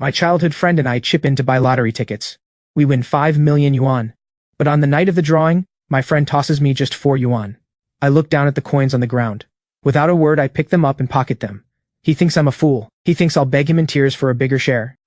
My childhood friend and I chip in to buy lottery tickets. We win 5 million yuan. But on the night of the drawing, my friend tosses me just 4 yuan. I look down at the coins on the ground. Without a word, I pick them up and pocket them. He thinks I'm a fool. He thinks I'll beg him in tears for a bigger share.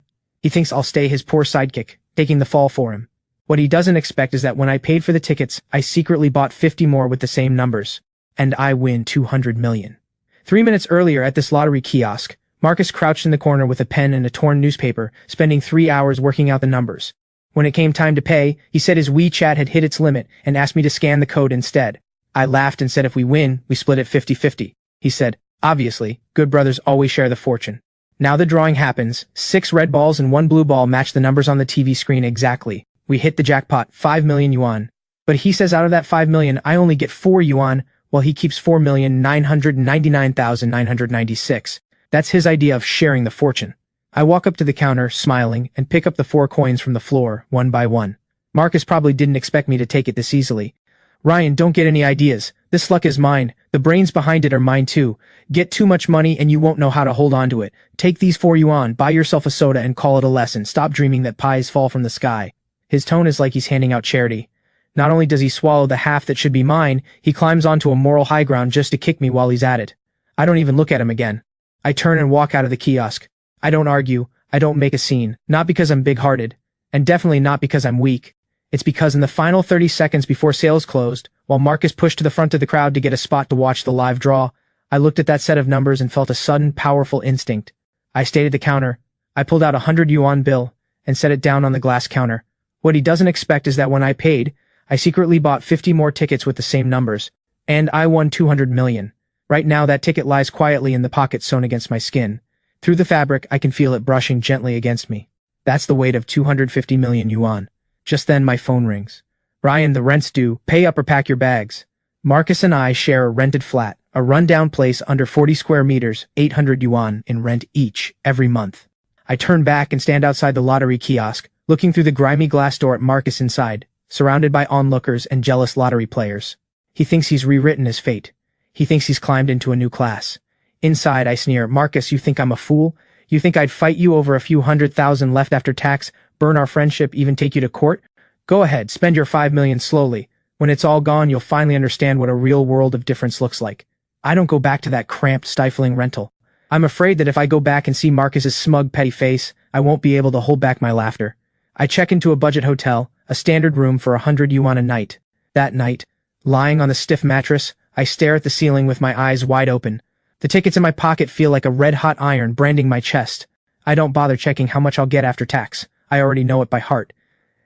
He thinks I'll stay his poor sidekick, taking the fall for him. What he doesn't expect is that when I paid for the tickets, I secretly bought 50 more with the same numbers. And I win 200 million. 3 minutes earlier at this lottery kiosk, Marcus crouched in the corner with a pen and a torn newspaper, spending 3 hours working out the numbers. When it came time to pay, he said his WeChat had hit its limit and asked me to scan the code instead. I laughed and said if we win, we split it 50-50. He said, obviously, good brothers always share the fortune. Now the drawing happens. 6 red balls and 1 blue ball match the numbers on the TV screen exactly. We hit the jackpot, 5 million yuan. But he says out of that 5 million, I only get 4 yuan, while he keeps 4,999,996. That's his idea of sharing the fortune. I walk up to the counter, smiling, and pick up the 4 coins from the floor, one by one. Marcus probably didn't expect me to take it this easily. Ryan, don't get any ideas. This luck is mine. The brains behind it are mine too. Get too much money and you won't know how to hold on to it. Take these 4 yuan, buy yourself a soda and call it a lesson. Stop dreaming that pies fall from the sky. His tone is like he's handing out charity. Not only does he swallow the half that should be mine, he climbs onto a moral high ground just to kick me while he's at it. I don't even look at him again. I turn and walk out of the kiosk. I don't argue. I don't make a scene. Not because I'm big-hearted. And definitely not because I'm weak. It's because in the final 30 seconds before sales closed, while Marcus pushed to the front of the crowd to get a spot to watch the live draw, I looked at that set of numbers and felt a sudden, powerful instinct. I stayed at the counter. I pulled out a 100 yuan bill and set it down on the glass counter. What he doesn't expect is that when I paid, I secretly bought 50 more tickets with the same numbers. And I won 200 million. Right now that ticket lies quietly in the pocket sewn against my skin. Through the fabric, I can feel it brushing gently against me. That's the weight of 250 million yuan. Just then my phone rings. Ryan, the rent's due. Pay up or pack your bags. Marcus and I share a rented flat, a rundown place under 40 square meters, 800 yuan in rent each, every month. I turn back and stand outside the lottery kiosk, looking through the grimy glass door at Marcus inside, surrounded by onlookers and jealous lottery players. He thinks he's rewritten his fate. He thinks he's climbed into a new class. Inside, I sneer, Marcus, you think I'm a fool? You think I'd fight you over a few 100,000 left after tax, burn our friendship, even take you to court? Go ahead, spend your 5 million slowly. When it's all gone, you'll finally understand what a real world of difference looks like. I don't go back to that cramped, stifling rental. I'm afraid that if I go back and see Marcus's smug, petty face, I won't be able to hold back my laughter. I check into a budget hotel, a standard room for 100 yuan a night. That night, lying on the stiff mattress, I stare at the ceiling with my eyes wide open. The tickets in my pocket feel like a red-hot iron branding my chest. I don't bother checking how much I'll get after tax. I already know it by heart.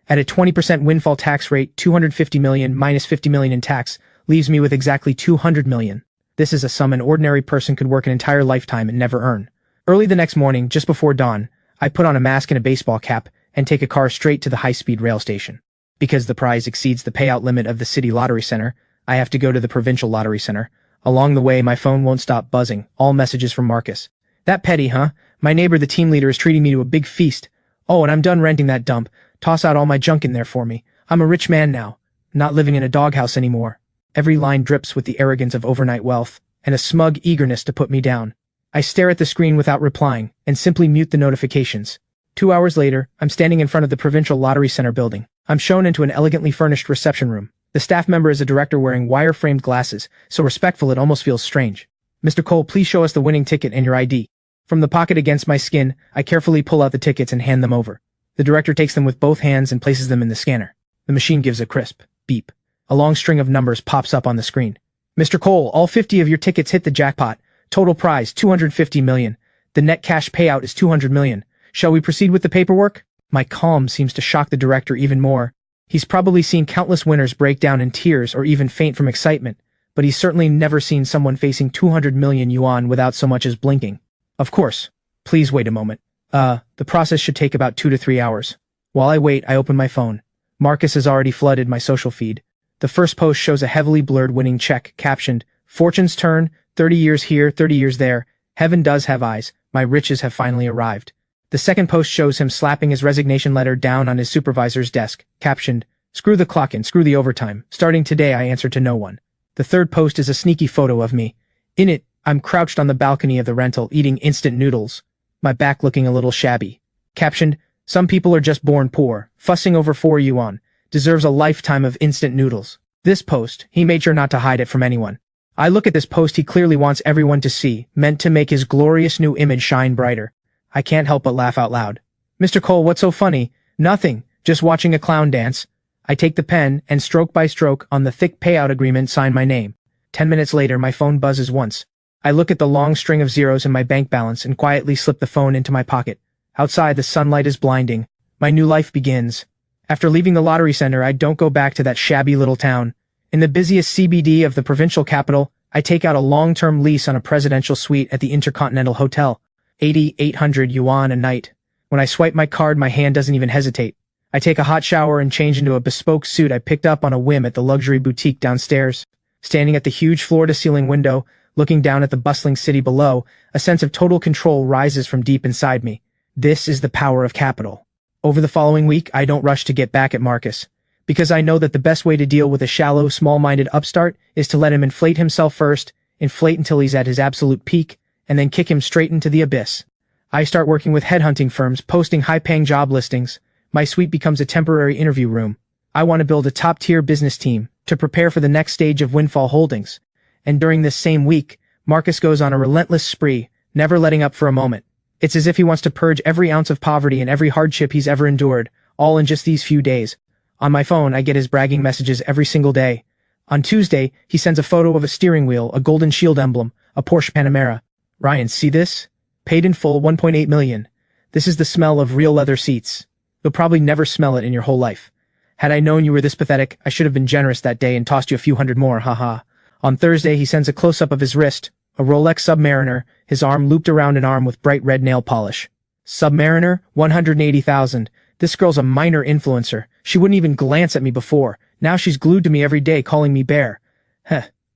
At a 20% windfall tax rate, 250 million minus 50 million in tax leaves me with exactly 200 million. This is a sum an ordinary person could work an entire lifetime and never earn. Early the next morning, just before dawn, I put on a mask and a baseball cap and take a car straight to the high-speed rail station. Because the prize exceeds the payout limit of the city lottery center, I have to go to the provincial lottery center. Along the way, my phone won't stop buzzing, all messages from Marcus. That petty, huh? My neighbor, the team leader, is treating me to a big feast. Oh, and I'm done renting that dump. Toss out all my junk in there for me. I'm a rich man now. Not living in a doghouse anymore. Every line drips with the arrogance of overnight wealth, and a smug eagerness to put me down. I stare at the screen without replying, and simply mute the notifications. 2 hours later, I'm standing in front of the provincial lottery center building. I'm shown into an elegantly furnished reception room. The staff member is a director wearing wire-framed glasses, so respectful it almost feels strange. Mr. Cole, please show us the winning ticket and your ID. From the pocket against my skin, I carefully pull out the tickets and hand them over. The director takes them with both hands and places them in the scanner. The machine gives a crisp beep. A long string of numbers pops up on the screen. Mr. Cole, all 50 of your tickets hit the jackpot. Total prize, 250 million. The net cash payout is 200 million. Shall we proceed with the paperwork? My calm seems to shock the director even more. He's probably seen countless winners break down in tears or even faint from excitement, but he's certainly never seen someone facing 200 million yuan without so much as blinking. Of course. Please wait a moment. The process should take about 2 to 3 hours. While I wait, I open my phone. Marcus has already flooded my social feed. The first post shows a heavily blurred winning check, captioned, Fortune's turn, 30 years here, 30 years there. Heaven does have eyes. My riches have finally arrived. The second post shows him slapping his resignation letter down on his supervisor's desk, captioned, Screw the clock and screw the overtime. Starting today, I answer to no one. The third post is a sneaky photo of me. In it, I'm crouched on the balcony of the rental, eating instant noodles, my back looking a little shabby. Captioned, "Some people are just born poor. Fussing over 4 yuan. Deserves a lifetime of instant noodles." This post, he made sure not to hide it from anyone. I look at this post he clearly wants everyone to see, meant to make his glorious new image shine brighter. I can't help but laugh out loud. "Mr. Cole, what's so funny?" "Nothing. Just watching a clown dance." I take the pen and stroke by stroke on the thick payout agreement sign my name. 10 minutes later, my phone buzzes once. I look at the long string of zeros in my bank balance and quietly slip the phone into my pocket. Outside, the sunlight is blinding. My new life begins. After leaving the lottery center, I don't go back to that shabby little town. In the busiest CBD of the provincial capital, I take out a long-term lease on a presidential suite at the Intercontinental Hotel. 8,800 yuan a night. When I swipe my card, my hand doesn't even hesitate. I take a hot shower and change into a bespoke suit I picked up on a whim at the luxury boutique downstairs. Standing at the huge floor-to-ceiling window, looking down at the bustling city below, a sense of total control rises from deep inside me. This is the power of capital. Over the following week, I don't rush to get back at Marcus, because I know that the best way to deal with a shallow, small-minded upstart is to let him inflate himself first, inflate until he's at his absolute peak, and then kick him straight into the abyss. I start working with headhunting firms, posting high-paying job listings. My suite becomes a temporary interview room. I want to build a top-tier business team to prepare for the next stage of Windfall Holdings. And during this same week, Marcus goes on a relentless spree, never letting up for a moment. It's as if he wants to purge every ounce of poverty and every hardship he's ever endured, all in just these few days. On my phone, I get his bragging messages every single day. On Tuesday, he sends a photo of a steering wheel, a golden shield emblem, a Porsche Panamera. "Ryan, see this? Paid in full, 1.8 million. This is the smell of real leather seats. You'll probably never smell it in your whole life. Had I known you were this pathetic, I should have been generous that day and tossed you a few hundred more, haha." On Thursday, he sends a close-up of his wrist, a Rolex Submariner, his arm looped around an arm with bright red nail polish. Submariner, 180,000. This girl's a minor influencer. She wouldn't even glance at me before. Now she's glued to me every day, calling me bear.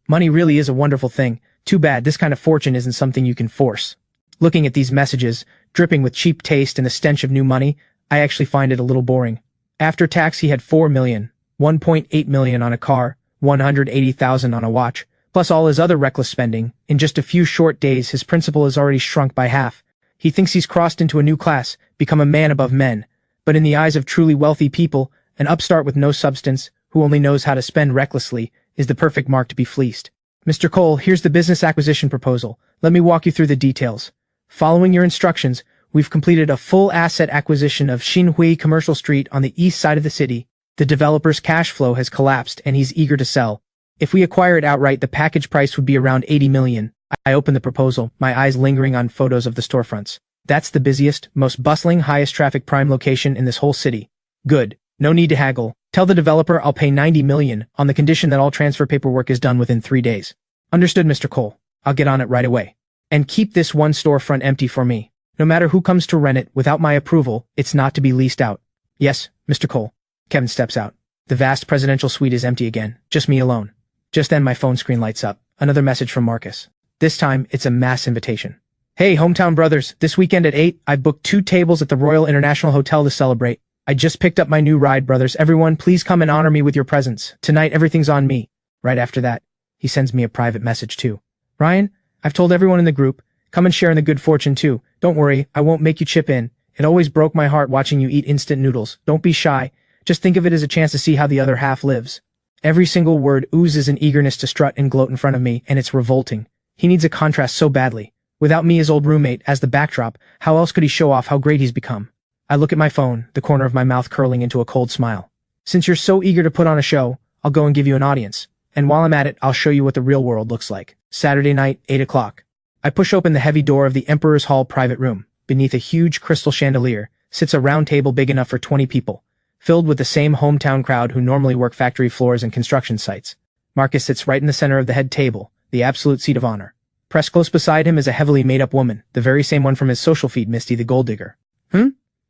Money really is a wonderful thing. Too bad this kind of fortune isn't something you can force. Looking at these messages, dripping with cheap taste and the stench of new money, I actually find it a little boring. After tax, he had 4 million, 1.8 million on a car, 180,000 on a watch, plus all his other reckless spending. In just a few short days, his principal has already shrunk by half. He thinks he's crossed into a new class, become a man above men. But in the eyes of truly wealthy people, an upstart with no substance, who only knows how to spend recklessly, is the perfect mark to be fleeced. "Mr. Cole, here's the business acquisition proposal. Let me walk you through the details. Following your instructions, we've completed a full asset acquisition of Xinhui Commercial Street on the east side of the city. The developer's cash flow has collapsed and he's eager to sell. If we acquire it outright, the package price would be around 80 million. I open the proposal, my eyes lingering on photos of the storefronts. That's the busiest, most bustling, highest traffic prime location in this whole city. Good. No need to haggle. Tell the developer I'll pay 90 million on the condition that all transfer paperwork is done within 3 days. Understood, Mr. Cole. I'll get on it right away. And keep this one storefront empty for me. No matter who comes to rent it, without my approval, it's not to be leased out. Yes, Mr. Cole. Kevin steps out. The vast presidential suite is empty again. Just me alone. Just then my phone screen lights up. Another message from Marcus. This time, it's a mass invitation. "Hey, hometown brothers, this weekend at 8, I booked 2 tables at the Royal International Hotel to celebrate. I just picked up my new ride, brothers. Everyone, please come and honor me with your presence. Tonight, everything's on me." Right after that, he sends me a private message too. "Ryan, I've told everyone in the group. Come and share in the good fortune too. Don't worry, I won't make you chip in. It always broke my heart watching you eat instant noodles. Don't be shy. Just think of it as a chance to see how the other half lives." Every single word oozes an eagerness to strut and gloat in front of me, and it's revolting. He needs a contrast so badly. Without me, his old roommate, as the backdrop, how else could he show off how great he's become? I look at my phone, the corner of my mouth curling into a cold smile. "Since you're so eager to put on a show, I'll go and give you an audience. And while I'm at it, I'll show you what the real world looks like. Saturday night, 8 o'clock. I push open the heavy door of the Emperor's Hall private room. Beneath a huge crystal chandelier sits a round table big enough for 20 people, filled with the same hometown crowd who normally work factory floors and construction sites. Marcus sits right in the center of the head table, the absolute seat of honor. Pressed close beside him is a heavily made-up woman, the very same one from his social feed, Misty the Gold Digger.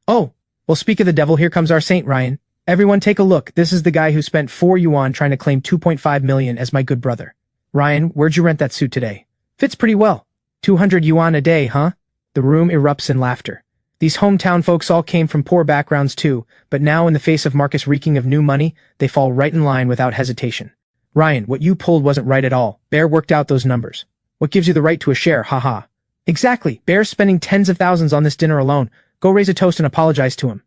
Oh, well, speak of the devil, here comes our saint, Ryan. Everyone take a look. This is the guy who spent 4 yuan trying to claim 2.5 million as my good brother. Ryan, where'd you rent that suit today? Fits pretty well. 200 yuan a day, huh?" The room erupts in laughter. These hometown folks all came from poor backgrounds too, but now in the face of Marcus reeking of new money, they fall right in line without hesitation. "Ryan, what you pulled wasn't right at all. Bear worked out those numbers. What gives you the right to a share, haha?" "Exactly. Bear's spending tens of thousands on this dinner alone. Go raise a toast and apologize to him.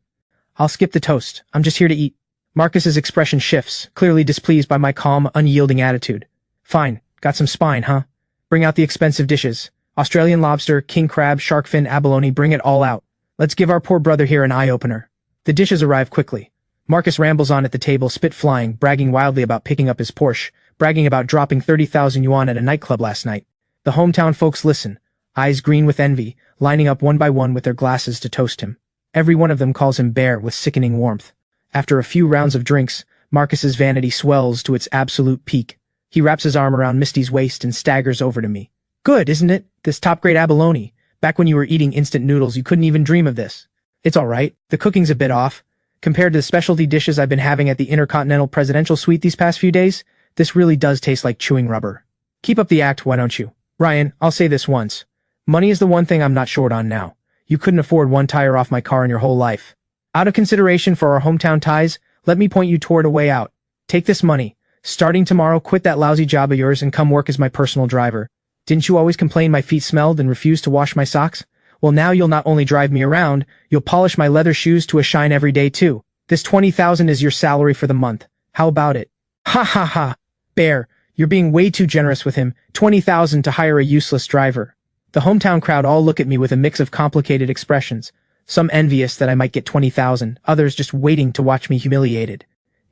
I'll skip the toast. I'm just here to eat. Marcus's expression shifts, clearly displeased by my calm, unyielding attitude. Fine. Got some spine, huh? Bring out the expensive dishes. Australian lobster, king crab, shark fin, abalone, bring it all out. Let's give our poor brother here an eye-opener. The dishes arrive quickly. Marcus rambles on at the table, spit flying, bragging wildly about picking up his Porsche, bragging about dropping 30,000 yuan at a nightclub last night. The hometown folks listen, eyes green with envy, lining up one by one with their glasses to toast him. Every one of them calls him Bear with sickening warmth. After a few rounds of drinks, Marcus's vanity swells to its absolute peak. He wraps his arm around Misty's waist and staggers over to me. Good, isn't it? This top-grade abalone. Back when you were eating instant noodles, you couldn't even dream of this. It's all right. The cooking's a bit off. Compared to the specialty dishes I've been having at the Intercontinental Presidential Suite these past few days, this really does taste like chewing rubber. Keep up the act, why don't you? Ryan, I'll say this once. Money is the one thing I'm not short on now. You couldn't afford one tire off my car in your whole life. Out of consideration for our hometown ties, let me point you toward a way out. Take this money. Starting tomorrow, quit that lousy job of yours and come work as my personal driver. Didn't you always complain my feet smelled and refuse to wash my socks? Well, now you'll not only drive me around, you'll polish my leather shoes to a shine every day too. This 20,000 is your salary for the month. How about it? Ha ha ha. Bear, you're being way too generous with him. 20,000 to hire a useless driver. The hometown crowd all look at me with a mix of complicated expressions. Some envious that I might get 20,000, others just waiting to watch me humiliated.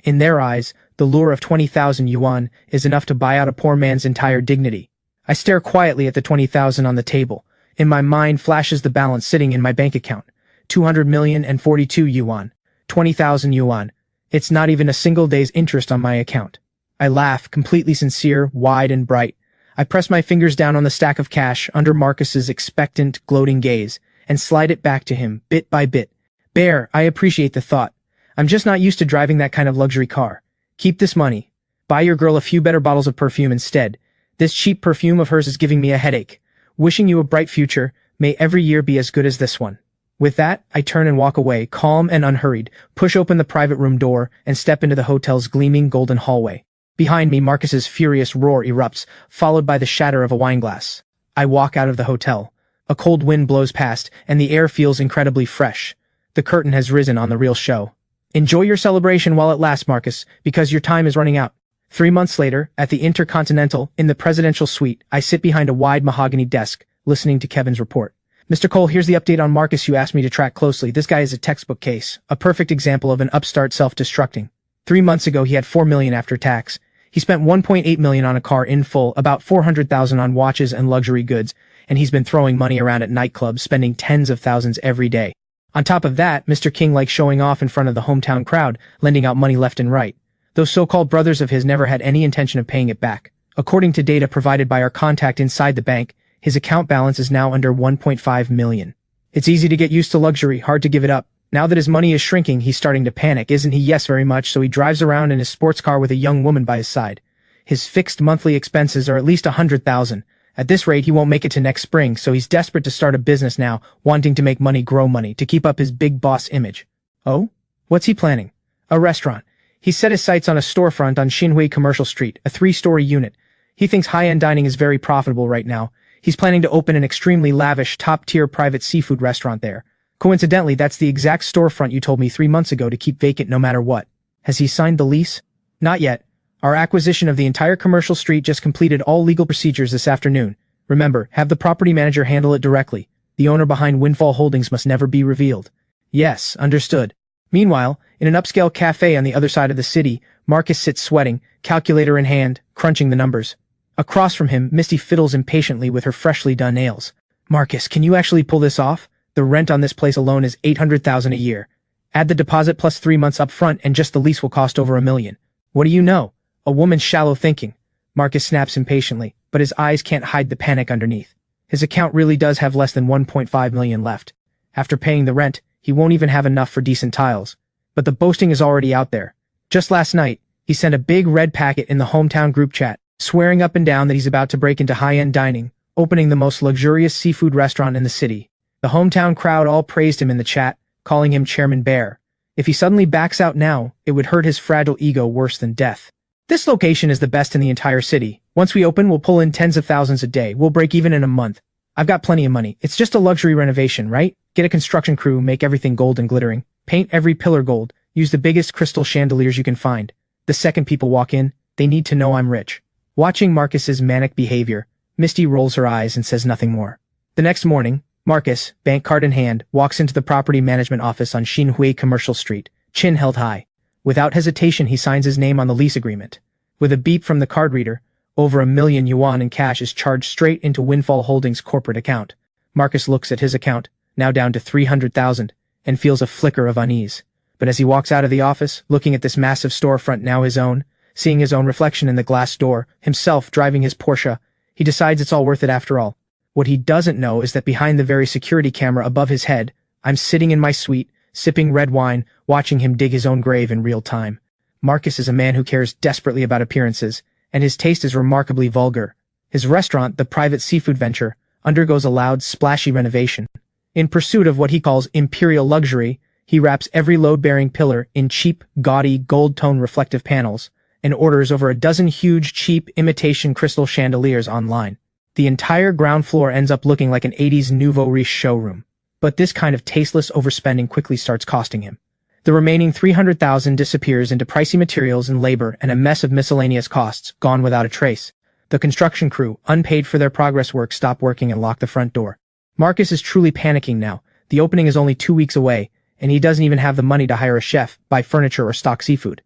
In their eyes, the lure of 20,000 yuan is enough to buy out a poor man's entire dignity. I stare quietly at the 20,000 on the table. In my mind flashes the balance sitting in my bank account. 200,042 yuan. 20,000 yuan. It's not even a single day's interest on my account. I laugh, completely sincere, wide and bright. I press my fingers down on the stack of cash under Marcus's expectant, gloating gaze, and slide it back to him, bit by bit. Bear, I appreciate the thought. I'm just not used to driving that kind of luxury car. Keep this money. Buy your girl a few better bottles of perfume instead. This cheap perfume of hers is giving me a headache. Wishing you a bright future. May every year be as good as this one. With that, I turn and walk away, calm and unhurried, push open the private room door, and step into the hotel's gleaming golden hallway. Behind me, Marcus's furious roar erupts, followed by the shatter of a wineglass. I walk out of the hotel. A cold wind blows past, and the air feels incredibly fresh. The curtain has risen on the real show. Enjoy your celebration while it lasts, Marcus, because your time is running out. 3 months later, at the Intercontinental, in the presidential suite, I sit behind a wide mahogany desk, listening to Kevin's report. Mr. Cole, here's the update on Marcus you asked me to track closely. This guy is a textbook case, a perfect example of an upstart self-destructing. 3 months ago, he had $4 million after tax. He spent $1.8 million on a car in full, about $400,000 on watches and luxury goods, and he's been throwing money around at nightclubs, spending tens of thousands every day. On top of that, Mr. King likes showing off in front of the hometown crowd, lending out money left and right. Those so-called brothers of his never had any intention of paying it back. According to data provided by our contact inside the bank, his account balance is now under 1.5 million. It's easy to get used to luxury, hard to give it up. Now that his money is shrinking, he's starting to panic, isn't he? Yes, very much, so he drives around in his sports car with a young woman by his side. His fixed monthly expenses are at least 100,000. At this rate, he won't make it to next spring, so he's desperate to start a business now, wanting to make money grow money, to keep up his big boss image. Oh? What's he planning? A restaurant. He's set his sights on a storefront on Xinhui Commercial Street, a 3-story unit. He thinks high-end dining is very profitable right now. He's planning to open an extremely lavish, top-tier private seafood restaurant there. Coincidentally, that's the exact storefront you told me 3 months ago to keep vacant no matter what. Has he signed the lease? Not yet. Our acquisition of the entire commercial street just completed all legal procedures this afternoon. Remember, have the property manager handle it directly. The owner behind Windfall Holdings must never be revealed. Yes, understood. Meanwhile, in an upscale cafe on the other side of the city, Marcus sits sweating, calculator in hand, crunching the numbers. Across from him, Misty fiddles impatiently with her freshly done nails. Marcus, can you actually pull this off? The rent on this place alone is 800,000 a year. Add the deposit plus 3 months up front and just the lease will cost over $1 million. What do you know? A woman's shallow thinking. Marcus snaps impatiently, but his eyes can't hide the panic underneath. His account really does have less than 1.5 million left. After paying the rent, he won't even have enough for decent tiles. But the boasting is already out there. Just last night, he sent a big red packet in the hometown group chat, swearing up and down that he's about to break into high-end dining, opening the most luxurious seafood restaurant in the city. The hometown crowd all praised him in the chat, calling him Chairman Bear. If he suddenly backs out now, it would hurt his fragile ego worse than death. This location is the best in the entire city. Once we open, we'll pull in tens of thousands a day. We'll break even in a month. I've got plenty of money. It's just a luxury renovation, right? Get a construction crew, make everything gold and glittering. Paint every pillar gold. Use the biggest crystal chandeliers you can find. The second people walk in, they need to know I'm rich. Watching Marcus's manic behavior, Misty rolls her eyes and says nothing more. The next morning, Marcus, bank card in hand, walks into the property management office on Xinhui Commercial Street, chin held high. Without hesitation, he signs his name on the lease agreement. With a beep from the card reader, over 1 million yuan in cash is charged straight into Windfall Holdings' corporate account. Marcus looks at his account, now down to 300,000, and feels a flicker of unease. But as he walks out of the office, looking at this massive storefront now his own, seeing his own reflection in the glass door, himself driving his Porsche, he decides it's all worth it after all. What he doesn't know is that behind the very security camera above his head, I'm sitting in my suite, sipping red wine, watching him dig his own grave in real time. Marcus is a man who cares desperately about appearances, and his taste is remarkably vulgar. His restaurant, the private seafood venture, undergoes a loud, splashy renovation. In pursuit of what he calls imperial luxury, he wraps every load-bearing pillar in cheap, gaudy, gold-tone reflective panels, and orders over a dozen huge, cheap, imitation crystal chandeliers online. The entire ground floor ends up looking like an 80s nouveau riche showroom. But this kind of tasteless overspending quickly starts costing him. The remaining 300,000 disappears into pricey materials and labor and a mess of miscellaneous costs, gone without a trace. The construction crew, unpaid for their progress work, stop working and lock the front door. Marcus is truly panicking now. The opening is only 2 weeks away, and he doesn't even have the money to hire a chef, buy furniture, or stock seafood.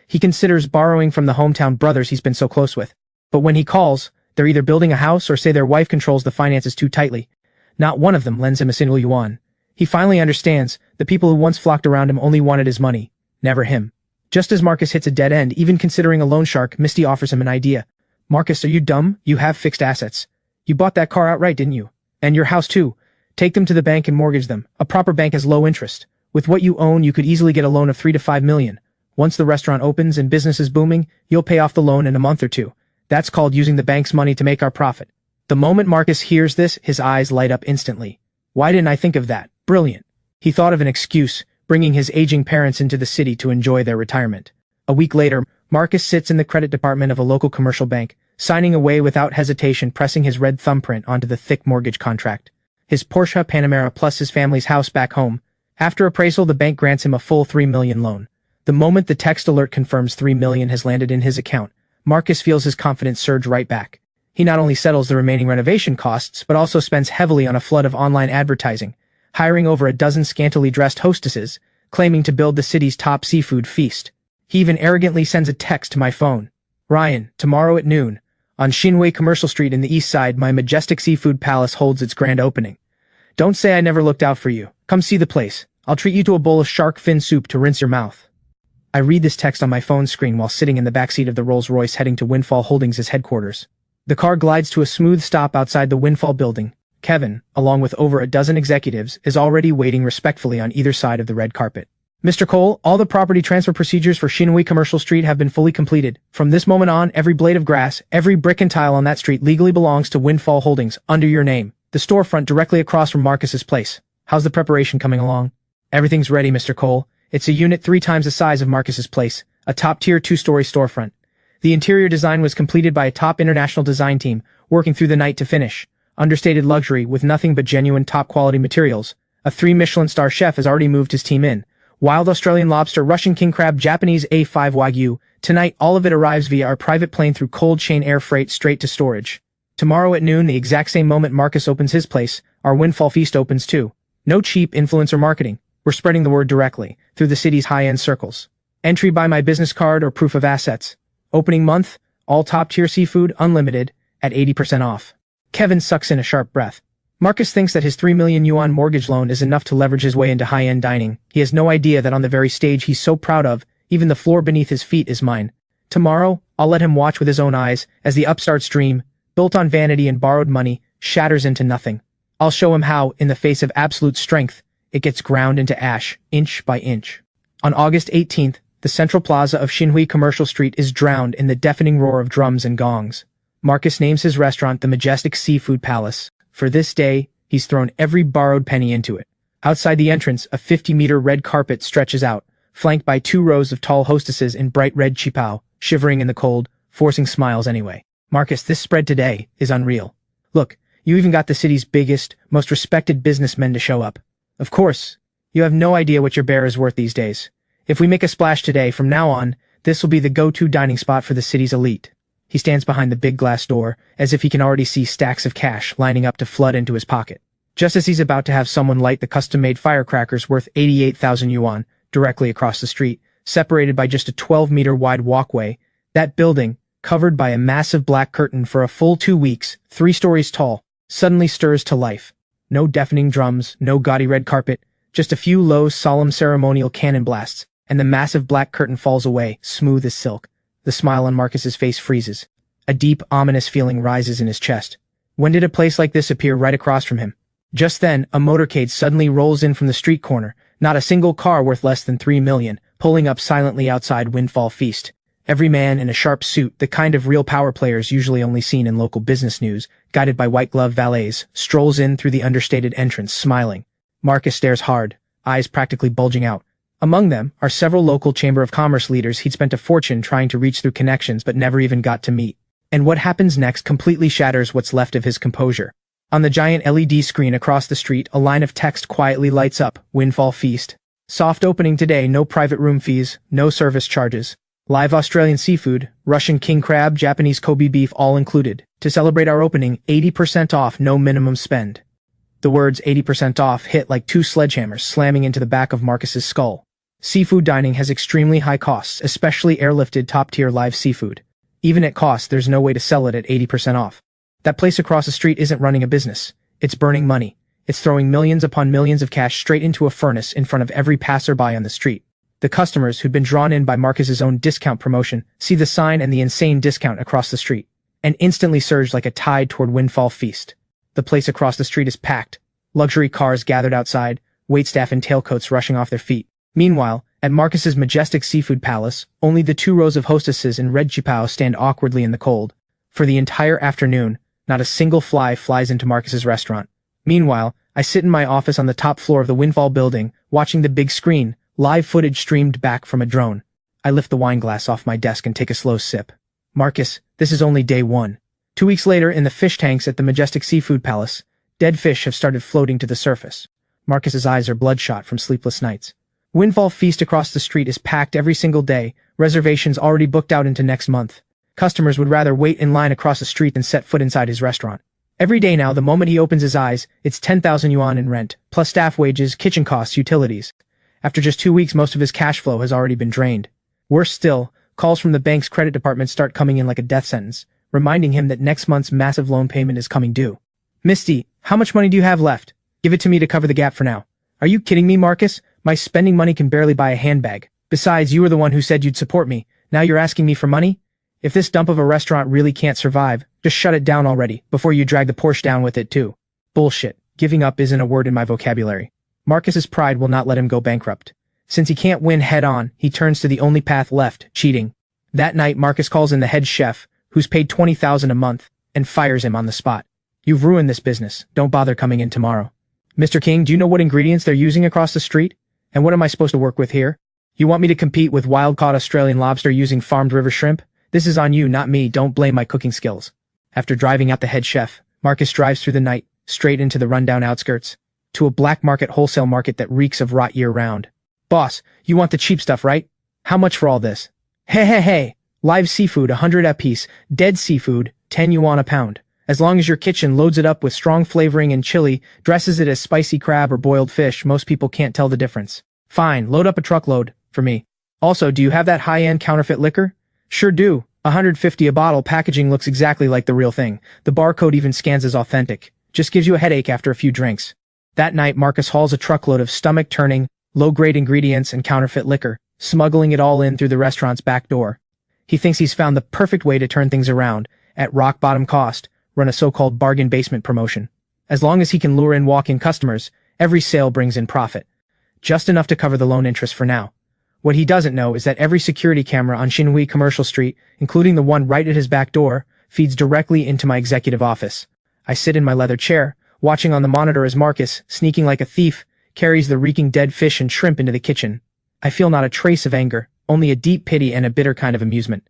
He considers borrowing from the hometown brothers he's been so close with. But when he calls, they're either building a house or say their wife controls the finances too tightly. Not one of them lends him a single yuan. He finally understands the people who once flocked around him only wanted his money, never him. Just as Marcus hits a dead end, even considering a loan shark, Misty offers him an idea. Marcus, are you dumb? You have fixed assets. You bought that car outright, didn't you? And your house too. Take them to the bank and mortgage them. A proper bank has low interest. With what you own, you could easily get a loan of 3 to 5 million. Once the restaurant opens and business is booming, you'll pay off the loan in a month or two. That's called using the bank's money to make our profit. The moment Marcus hears this, his eyes light up instantly. Why didn't I think of that? Brilliant. He thought of an excuse, bringing his aging parents into the city to enjoy their retirement. A week later, Marcus sits in the credit department of a local commercial bank, signing away without hesitation, pressing his red thumbprint onto the thick mortgage contract. His Porsche Panamera plus his family's house back home. After appraisal, the bank grants him a full 3 million loan. The moment the text alert confirms 3 million has landed in his account, Marcus feels his confidence surge right back. He not only settles the remaining renovation costs, but also spends heavily on a flood of online advertising, hiring over a dozen scantily dressed hostesses, claiming to build the city's top seafood feast. He even arrogantly sends a text to my phone. Ryan, tomorrow at noon, on Xinhui Commercial Street in the east side, my majestic seafood palace holds its grand opening. Don't say I never looked out for you. Come see the place. I'll treat you to a bowl of shark fin soup to rinse your mouth. I read this text on my phone screen while sitting in the backseat of the Rolls-Royce heading to Windfall Holdings' headquarters. The car glides to a smooth stop outside the Windfall building. Kevin, along with over a dozen executives, is already waiting respectfully on either side of the red carpet. Mr. Cole, all the property transfer procedures for Xinhui Commercial Street have been fully completed. From this moment on, every blade of grass, every brick and tile on that street legally belongs to Windfall Holdings, under your name. The storefront directly across from Marcus's place. How's the preparation coming along? Everything's ready, Mr. Cole. It's a unit 3 times the size of Marcus's place, a top-tier 2-story storefront. The interior design was completed by a top international design team, working through the night to finish. Understated luxury with nothing but genuine top-quality materials. A 3 Michelin star chef has already moved his team in. Wild Australian lobster, Russian king crab, Japanese A5 Wagyu. Tonight, all of it arrives via our private plane through cold chain air freight straight to storage. Tomorrow at noon, the exact same moment Marcus opens his place, our Windfall feast opens too. No cheap influencer marketing. We're spreading the word directly, through the city's high-end circles. Entry by my business card or proof of assets. Opening month, all top-tier seafood, unlimited, at 80% off. Kevin sucks in a sharp breath. Marcus thinks that his 3 million yuan mortgage loan is enough to leverage his way into high-end dining. He has no idea that on the very stage he's so proud of, even the floor beneath his feet is mine. Tomorrow, I'll let him watch with his own eyes as the upstart's dream, built on vanity and borrowed money, shatters into nothing. I'll show him how, in the face of absolute strength, it gets ground into ash, inch by inch. On August 18th, the central plaza of Xinhui Commercial Street is drowned in the deafening roar of drums and gongs. Marcus names his restaurant the Majestic Seafood Palace. For this day, he's thrown every borrowed penny into it. Outside the entrance, a 50-meter red carpet stretches out, flanked by 2 rows of tall hostesses in bright red qipao, shivering in the cold, forcing smiles anyway. Marcus, this spread today is unreal. Look, You even got the city's biggest, most respected businessmen to show up. Of course, you have no idea what your bear is worth these days. If we make a splash today, from now on, this will be the go-to dining spot for the city's elite. He stands behind the big glass door, as if he can already see stacks of cash lining up to flood into his pocket. Just as he's about to have someone light the custom-made firecrackers worth 88,000 yuan directly across the street, separated by just a 12-meter wide walkway, that building, covered by a massive black curtain for a full 2 weeks, 3 stories tall, suddenly stirs to life. No deafening drums, no gaudy red carpet, just a few low, solemn ceremonial cannon blasts, and the massive black curtain falls away, smooth as silk. The smile on Marcus's face freezes. A deep, ominous feeling rises in his chest. When did a place like this appear right across from him? Just then, a motorcade suddenly rolls in from the street corner, not a single car worth less than 3 million, pulling up silently outside Windfall Feast. Every man in a sharp suit, the kind of real power players usually only seen in local business news, guided by white-glove valets, strolls in through the understated entrance, smiling. Marcus stares hard, eyes practically bulging out. Among them are several local Chamber of Commerce leaders he'd spent a fortune trying to reach through connections but never even got to meet. And what happens next completely shatters what's left of his composure. On the giant LED screen across the street, a line of text quietly lights up, Windfall Feast. Soft opening today, no private room fees, no service charges. Live Australian seafood, Russian king crab, Japanese Kobe beef all included. To celebrate our opening, 80% off, no minimum spend. The words 80% off hit like 2 sledgehammers slamming into the back of Marcus's skull. Seafood dining has extremely high costs, especially airlifted top-tier live seafood. Even at cost, there's no way to sell it at 80% off. That place across the street isn't running a business. It's burning money. It's throwing millions upon millions of cash straight into a furnace in front of every passerby on the street. The customers who'd been drawn in by Marcus's own discount promotion see the sign and the insane discount across the street, and instantly surge like a tide toward Windfall Feast. The place across the street is packed. Luxury cars gathered outside, waitstaff in tailcoats rushing off their feet. Meanwhile, at Marcus's majestic seafood palace, only the 2 rows of hostesses in red chipao stand awkwardly in the cold. For the entire afternoon, not a single fly flies into Marcus's restaurant. Meanwhile, I sit in my office on the top floor of the Windfall building, watching the big screen, live footage streamed back from a drone. I lift the wine glass off my desk and take a slow sip. Marcus, this is only day 1. 2 weeks later, in the fish tanks at the majestic seafood palace, dead fish have started floating to the surface. Marcus's eyes are bloodshot from sleepless nights. Windfall Feast across the street is packed every single day, reservations already booked out into next month. Customers would rather wait in line across the street than set foot inside his restaurant. Every day now, the moment he opens his eyes, it's 10,000 yuan in rent, plus staff wages, kitchen costs, utilities. After just 2 weeks, most of his cash flow has already been drained. Worse still, calls from the bank's credit department start coming in like a death sentence, reminding him that next month's massive loan payment is coming due. Misty, how much money do you have left? Give it to me to cover the gap for now. Are you kidding me, Marcus? My spending money can barely buy a handbag. Besides, you were the one who said you'd support me. Now you're asking me for money? If this dump of a restaurant really can't survive, just shut it down already, before you drag the Porsche down with it too. Bullshit. Giving up isn't a word in my vocabulary. Marcus's pride will not let him go bankrupt. Since he can't win head-on, he turns to the only path left, cheating. That night, Marcus calls in the head chef, who's paid 20,000 a month, and fires him on the spot. You've ruined this business. Don't bother coming in tomorrow. Mr. King, do you know what ingredients they're using across the street? And what am I supposed to work with here? You want me to compete with wild-caught Australian lobster using farmed river shrimp? This is on you, not me. Don't blame my cooking skills. After driving out the head chef, Marcus drives through the night, straight into the rundown outskirts, to a black market wholesale market that reeks of rot year-round. Boss, you want the cheap stuff, right? How much for all this? Hey. Live seafood, 100 a piece. Dead seafood, 10 yuan a pound. As long as your kitchen loads it up with strong flavoring and chili, dresses it as spicy crab or boiled fish, most people can't tell the difference. Fine, load up a truckload, for me. Also, do you have that high-end counterfeit liquor? Sure do. 150 a bottle. Packaging looks exactly like the real thing. The barcode even scans as authentic. Just gives you a headache after a few drinks. That night, Marcus hauls a truckload of stomach-turning, low-grade ingredients and counterfeit liquor, smuggling it all in through the restaurant's back door. He thinks he's found the perfect way to turn things around, at rock-bottom cost, run a so-called bargain basement promotion. As long as he can lure in walk-in customers, every sale brings in profit. Just enough to cover the loan interest for now. What he doesn't know is that every security camera on Xinhui Commercial Street, including the one right at his back door, feeds directly into my executive office. I sit in my leather chair, watching on the monitor as Marcus, sneaking like a thief, carries the reeking dead fish and shrimp into the kitchen. I feel not a trace of anger, only a deep pity and a bitter kind of amusement.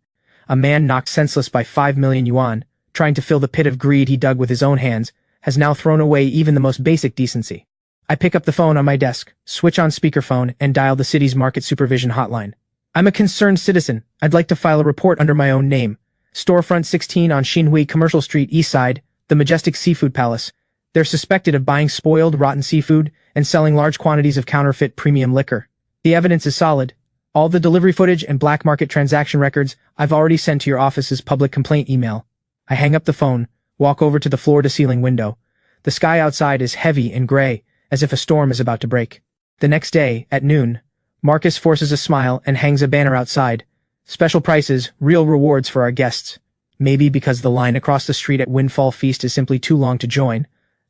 A man knocked senseless by 5 million yuan, trying to fill the pit of greed he dug with his own hands, has now thrown away even the most basic decency. I pick up the phone on my desk, switch on speakerphone, and dial the city's market supervision hotline. I'm a concerned citizen. I'd like to file a report under my own name. Storefront 16 on Xinhui Commercial Street, East Side, the Majestic Seafood Palace. They're suspected of buying spoiled, rotten seafood and selling large quantities of counterfeit premium liquor. The evidence is solid. All the delivery footage and black market transaction records I've already sent to your office's public complaint email. I hang up the phone, walk over to the floor-to-ceiling window. The sky outside is heavy and gray, as if a storm is about to break. The next day, at noon, Marcus forces a smile and hangs a banner outside. Special prices, real rewards for our guests. Maybe because the line across the street at Windfall Feast is simply too long to join,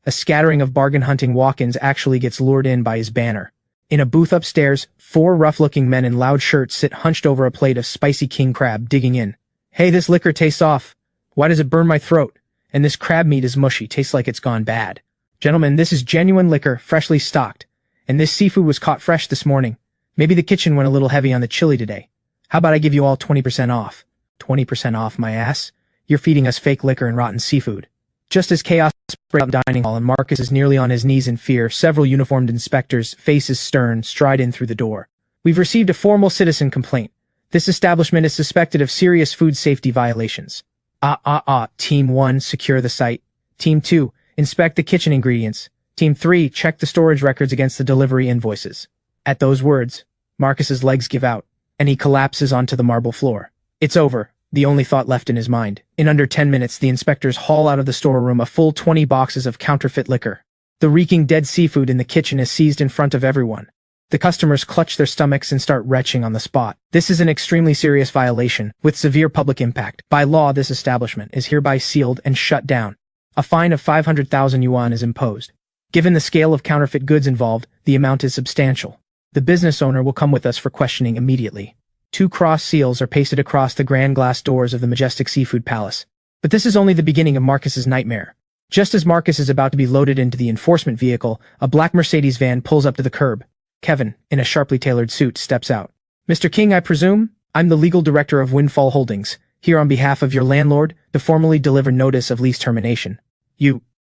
a scattering of bargain-hunting walk-ins actually gets lured in by his banner. In a booth upstairs, 4 rough-looking men in loud shirts sit hunched over a plate of spicy king crab, digging in. Hey, this liquor tastes off. Why does it burn my throat? And this crab meat is mushy, tastes like it's gone bad. Gentlemen, this is genuine liquor, freshly stocked. And this seafood was caught fresh this morning. Maybe the kitchen went a little heavy on the chili today. How about I give you all 20% off? 20% off, my ass? You're feeding us fake liquor and rotten seafood. Just as chaos spread out the dining hall and Marcus is nearly on his knees in fear, several uniformed inspectors, faces stern, stride in through the door. We've received a formal citizen complaint. This establishment is suspected of serious food safety violations. Team 1, secure the site. Team 2, inspect the kitchen ingredients. Team 3, check the storage records against the delivery invoices. At those words, Marcus's legs give out, and he collapses onto the marble floor. It's over, the only thought left in his mind. In under 10 minutes, the inspectors haul out of the storeroom a full 20 boxes of counterfeit liquor. The reeking dead seafood in the kitchen is seized in front of everyone. The customers clutch their stomachs and start retching on the spot. This is an extremely serious violation, with severe public impact. By law, this establishment is hereby sealed and shut down. A fine of 500,000 yuan is imposed. Given the scale of counterfeit goods involved, the amount is substantial. The business owner will come with us for questioning immediately. 2 cross seals are pasted across the grand glass doors of the Majestic Seafood Palace. But this is only the beginning of Marcus's nightmare. Just as Marcus is about to be loaded into the enforcement vehicle, a black Mercedes van pulls up to the curb. Kevin, in a sharply tailored suit, steps out. Mr. King, I presume? I'm the legal director of Windfall Holdings, here on behalf of your landlord, to formally deliver notice of lease termination.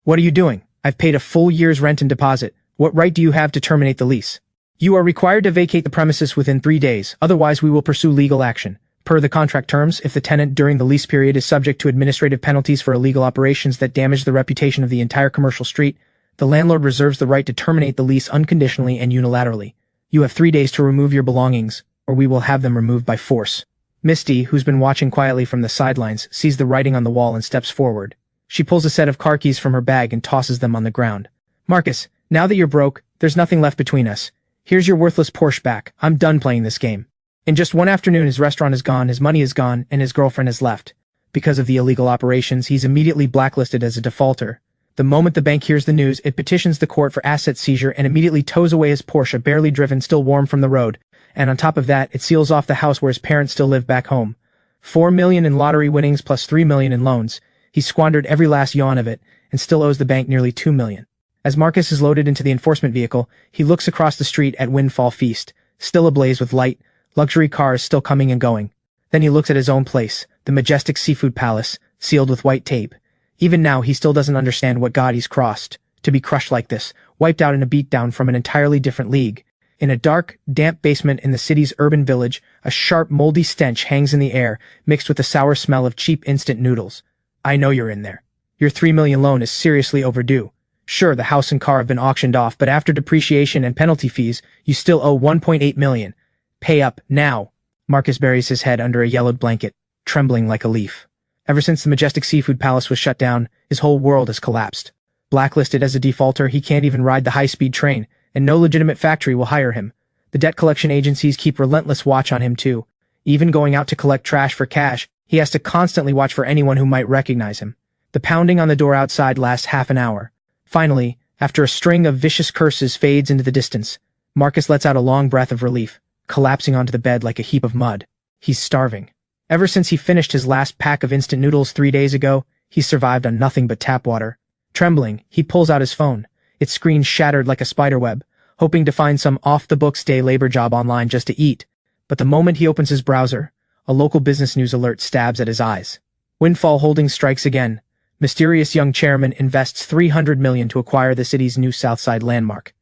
What are you doing? I've paid a full year's rent and deposit. What right do you have to terminate the lease? You are required to vacate the premises within 3 days, otherwise we will pursue legal action. Per the contract terms, if the tenant during the lease period is subject to administrative penalties for illegal operations that damage the reputation of the entire commercial street, the landlord reserves the right to terminate the lease unconditionally and unilaterally. You have 3 days to remove your belongings, or we will have them removed by force. Misty, who's been watching quietly from the sidelines, sees the writing on the wall and steps forward. She pulls a set of car keys from her bag and tosses them on the ground. Marcus, now that you're broke, there's nothing left between us. Here's your worthless Porsche back. I'm done playing this game. In just one afternoon, his restaurant is gone, his money is gone, and his girlfriend has left. Because of the illegal operations, he's immediately blacklisted as a defaulter. The moment the bank hears the news, it petitions the court for asset seizure and immediately tows away his Porsche, barely driven, still warm from the road. And on top of that, it seals off the house where his parents still live back home. 4 million in lottery winnings plus 3 million in loans. He squandered every last yuan of it, and still owes the bank nearly 2 million. As Marcus is loaded into the enforcement vehicle, he looks across the street at Windfall Feast, still ablaze with light, luxury cars still coming and going. Then he looks at his own place, the Majestic Seafood Palace, sealed with white tape. Even now, he still doesn't understand what god he's crossed, to be crushed like this, wiped out in a beatdown from an entirely different league. In a dark, damp basement in the city's urban village, a sharp, moldy stench hangs in the air, mixed with the sour smell of cheap instant noodles. I know you're in there. Your 3 million loan is seriously overdue. Sure, the house and car have been auctioned off, but after depreciation and penalty fees, you still owe 1.8 million. Pay up, now. Marcus buries his head under a yellowed blanket, trembling like a leaf. Ever since the Majestic Seafood Palace was shut down, his whole world has collapsed. Blacklisted as a defaulter, he can't even ride the high-speed train, and no legitimate factory will hire him. The debt collection agencies keep relentless watch on him too. Even going out to collect trash for cash, he has to constantly watch for anyone who might recognize him. The pounding on the door outside lasts half an hour. Finally, after a string of vicious curses fades into the distance, Marcus lets out a long breath of relief, collapsing onto the bed like a heap of mud. He's starving. Ever since he finished his last pack of instant noodles 3 days ago, he's survived on nothing but tap water. Trembling, he pulls out his phone, its screen shattered like a spiderweb, hoping to find some off-the-books day labor job online just to eat. But the moment he opens his browser, a local business news alert stabs at his eyes. Windfall Holdings strikes again. Mysterious young chairman invests 300 million to acquire the city's new Southside landmark.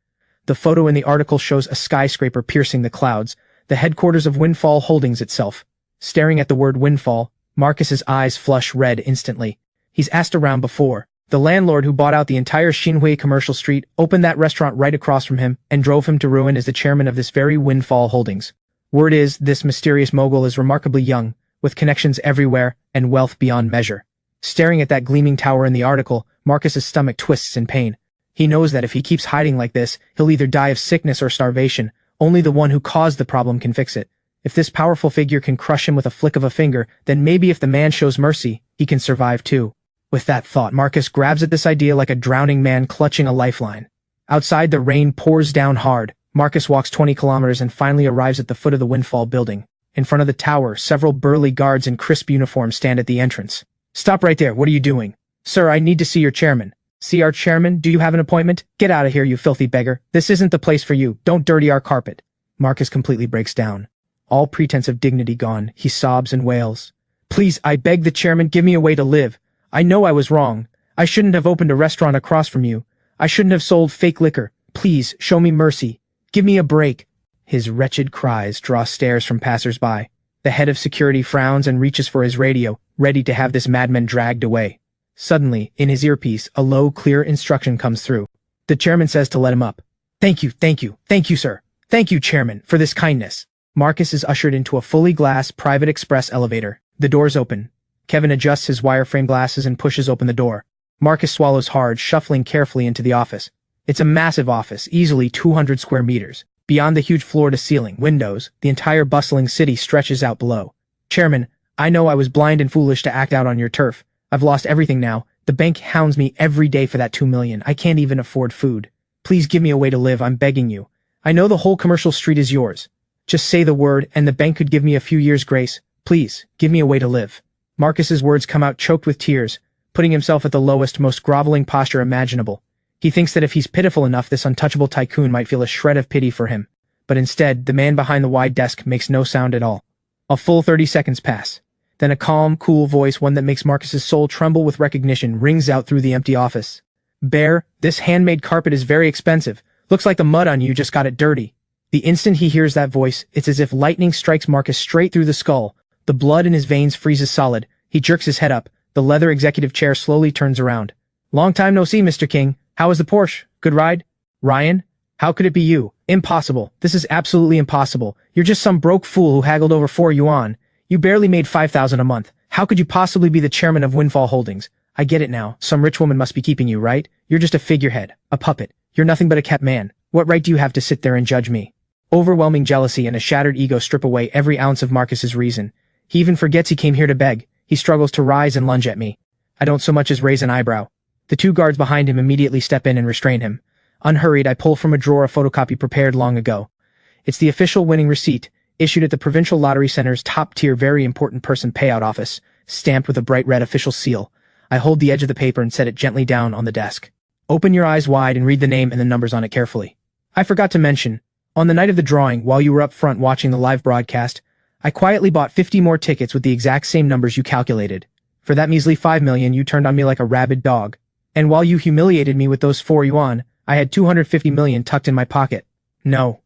The photo in the article shows a skyscraper piercing the clouds, the headquarters of Windfall Holdings itself. Staring at the word Windfall, Marcus's eyes flush red instantly. He's asked around before. The landlord who bought out the entire Xinhui commercial street opened that restaurant right across from him and drove him to ruin as the chairman of this very Windfall Holdings. Word is, this mysterious mogul is remarkably young, with connections everywhere and wealth beyond measure. Staring at that gleaming tower in the article, Marcus's stomach twists in pain. He knows that if he keeps hiding like this, he'll either die of sickness or starvation. Only the one who caused the problem can fix it. If this powerful figure can crush him with a flick of a finger, then maybe if the man shows mercy, he can survive too. With that thought, Marcus grabs at this idea like a drowning man clutching a lifeline. Outside, the rain pours down hard. Marcus walks 20 kilometers and finally arrives at the foot of the Windfall building. In front of the tower, several burly guards in crisp uniforms stand at the entrance. "Stop right there, what are you doing?" "Sir, I need to see your chairman." "See our chairman? Do you have an appointment?" "Get out of here, you filthy beggar. This isn't the place for you. Don't dirty our carpet." Marcus completely breaks down. All pretense of dignity gone, he sobs and wails. "Please, I beg the chairman, give me a way to live. I know I was wrong. I shouldn't have opened a restaurant across from you. I shouldn't have sold fake liquor. Please, show me mercy. Give me a break." His wretched cries draw stares from passers-by. The head of security frowns and reaches for his radio, ready to have this madman dragged away. Suddenly, in his earpiece, a low, clear instruction comes through. The chairman says to let him up. Thank you, sir. Thank you, chairman, for this kindness." Marcus is ushered into a fully glass private express elevator. The doors open. Kevin adjusts his wireframe glasses and pushes open the door. Marcus swallows hard, shuffling carefully into the office. It's a massive office, easily 200 square meters. Beyond the huge floor-to-ceiling windows, the entire bustling city stretches out below. "Chairman, I know I was blind and foolish to act out on your turf. I've lost everything now. The bank hounds me every day for that 2 million. I can't even afford food. Please give me a way to live, I'm begging you. I know the whole commercial street is yours. Just say the word and the bank could give me a few years' grace. Please, give me a way to live." Marcus's words come out choked with tears, putting himself at the lowest, most groveling posture imaginable. He thinks that if he's pitiful enough, this untouchable tycoon might feel a shred of pity for him. But instead, the man behind the wide desk makes no sound at all. A full 30 seconds pass. Then a calm, cool voice, one that makes Marcus's soul tremble with recognition, rings out through the empty office. "Bear, this handmade carpet is very expensive. Looks like the mud on you just got it dirty." The instant he hears that voice, it's as if lightning strikes Marcus straight through the skull. The blood in his veins freezes solid. He jerks his head up. The leather executive chair slowly turns around. "Long time no see, Mr. King. How was the Porsche? Good ride?" "Ryan? How could it be you? Impossible. This is absolutely impossible. You're just some broke fool who haggled over 4 yuan. You barely made 5,000 a month. How could you possibly be the chairman of Windfall Holdings? I get it now. Some rich woman must be keeping you, right? You're just a figurehead, a puppet. You're nothing but a kept man. What right do you have to sit there and judge me?" Overwhelming jealousy and a shattered ego strip away every ounce of Marcus's reason. He even forgets he came here to beg. He struggles to rise and lunge at me. I don't so much as raise an eyebrow. The 2 guards behind him immediately step in and restrain him. Unhurried, I pull from a drawer a photocopy prepared long ago. It's the official winning receipt, issued at the Provincial Lottery Center's top-tier very important person payout office, stamped with a bright red official seal. I hold the edge of the paper and set it gently down on the desk. Open your eyes wide and read the name and the numbers on it carefully. I forgot to mention, on the night of the drawing, while you were up front watching the live broadcast, I quietly bought 50 more tickets with the exact same numbers you calculated. For that measly 5 million, you turned on me like a rabid dog. And while you humiliated me with those 4 yuan, I had 250 million tucked in my pocket. No,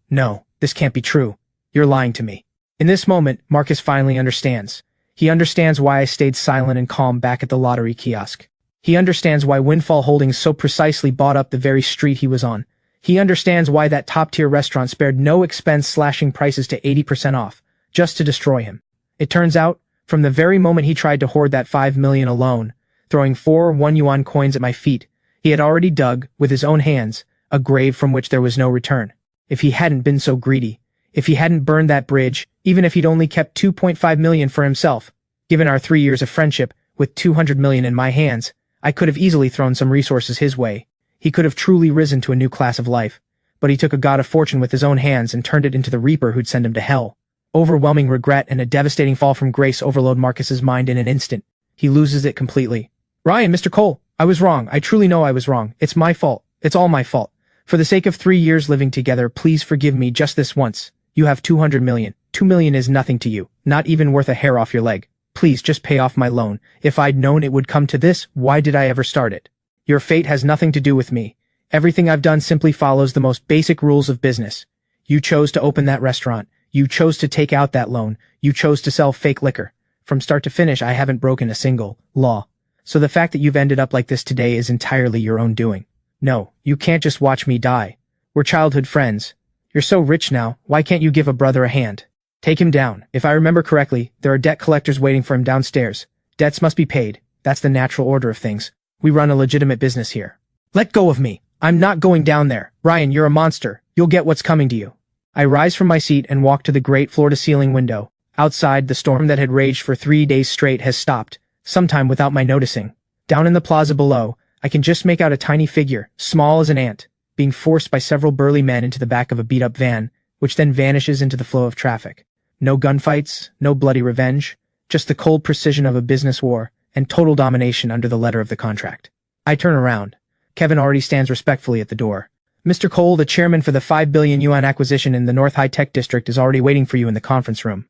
this can't be true. You're lying to me. In this moment, Marcus finally understands. He understands why I stayed silent and calm back at the lottery kiosk. He understands why Windfall Holdings so precisely bought up the very street he was on. He understands why that top-tier restaurant spared no expense slashing prices to 80% off, just to destroy him. It turns out, from the very moment he tried to hoard that 5 million alone, throwing 4 1 yuan coins at my feet, he had already dug, with his own hands, a grave from which there was no return. If he hadn't been so greedy, if he hadn't burned that bridge, even if he'd only kept 2.5 million for himself, given our 3 years of friendship, with 200 million in my hands, I could have easily thrown some resources his way. He could have truly risen to a new class of life. But he took a god of fortune with his own hands and turned it into the reaper who'd send him to hell. Overwhelming regret and a devastating fall from grace overload Marcus's mind in an instant. He loses it completely. "Ryan, Mr. Cole, I was wrong. I truly know I was wrong. It's my fault. It's all my fault. For the sake of 3 years living together, please forgive me just this once. You have 200 million. 2 million is nothing to you. Not even worth a hair off your leg. Please please just pay off my loan. If I'd known it would come to this, why did I ever start it? Your fate has nothing to do with me. Everything I've done simply follows the most basic rules of business. You chose to open that restaurant. You chose to take out that loan. You chose to sell fake liquor. From start to finish, I haven't broken a single law. So the fact that you've ended up like this today is entirely your own doing. No, you can't just watch me die. We're childhood friends. You're so rich now, why can't you give a brother a hand? Take him down. If I remember correctly, there are debt collectors waiting for him downstairs. Debts must be paid. That's the natural order of things. We run a legitimate business here. Let go of me. I'm not going down there. Ryan, you're a monster. You'll get what's coming to you. I rise from my seat and walk to the great floor-to-ceiling window. Outside, the storm that had raged for 3 days straight has stopped, sometime without my noticing. Down in the plaza below, I can just make out a tiny figure, small as an ant, being forced by several burly men into the back of a beat-up van, which then vanishes into the flow of traffic. No gunfights, no bloody revenge, just the cold precision of a business war, and total domination under the letter of the contract. I turn around. Kevin already stands respectfully at the door. Mr. Cole, the chairman for the 5 billion yuan acquisition in the North High Tech District, is already waiting for you in the conference room.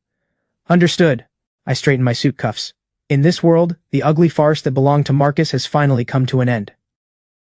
Understood. I straighten my suit cuffs. In this world, the ugly farce that belonged to Marcus has finally come to an end.